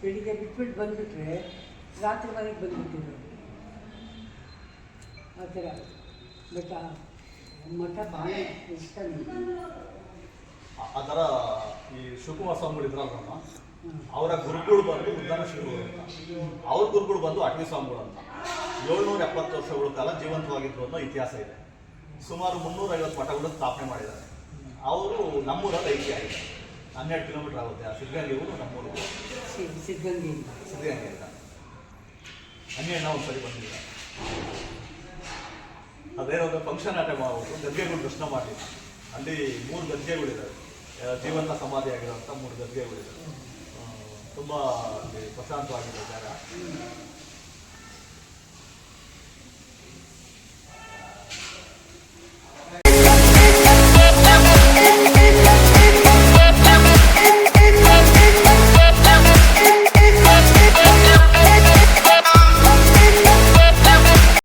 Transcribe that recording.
ಬೆಳಿಗ್ಗೆ ಬಿಟ್ಬಿಟ್ಟು ಬಂದುಬಿಟ್ರೆ ರಾತ್ರಿ ಮನೆಗೆ ಬಂದುಬಿಟ್ಟಿದ್ರು ಆ ಥರ. ಬಟ್ ಮಠ ಭಾಳ ಇಷ್ಟ ನನಗೆ. ಆ ಥರ ಈ ಶಿವಕುಮಾರ ಸ್ವಾಮಿಗಳು ಇದ್ರಲ್ಲ, ಅವರ ಗುರುಗಳು ಬಂದು ಉದ್ದಾನ ಶ್ರೀಗಳು ಅಂತ, ಅವ್ರ ಗುರುಗಳು ಬಂದು ಅಟವಿ ಸ್ವಾಮಿಗಳು ಅಂತ 770 ವರ್ಷಗಳ ಕಾಲ ಜೀವಂತವಾಗಿದ್ರು ಅನ್ನೋ ಇತಿಹಾಸ ಇದೆ. ಸುಮಾರು 350 ಮಠಗಳು ಸ್ಥಾಪನೆ ಮಾಡಿದ್ದಾರೆ. ಅವರು ನಮ್ಮೂರಲ್ಲಿ ಐತಿ ಆಗಿದೆ, 12 ಕಿಲೋಮೀಟರ್ ಆಗುತ್ತೆ. ಆ ಸಿದ್ಧಗಂಗೆ ಊರು ನಮ್ಮೂರು, ಸಿದ್ಧಗಂಗೆ ಅಂತ ಹನ್ನೆರಡು ಒಂದ್ಸರಿ ಬಂದಿಲ್ಲ. ಅದೇನೋ ಒಂದು ಫಂಕ್ಷನ್ ಅಟೆಂಡ್ ಮಾಡ್ಬೋದು, ಗದ್ಗೆಗಳು ದರ್ಶನ ಮಾಡಿ. ಅಲ್ಲಿ 3 ಗದ್ಗೆಗಳಿದ್ದಾವೆ, ಜೀವಂತ ಸಮಾಧಿ ಆಗಿರೋಂಥ 3 ಗದ್ಗೆಗಳಿದ್ದಾವೆ. ತುಂಬ ಪ್ರಶಾಂತವಾಗಿದೆ ಜಾಗ.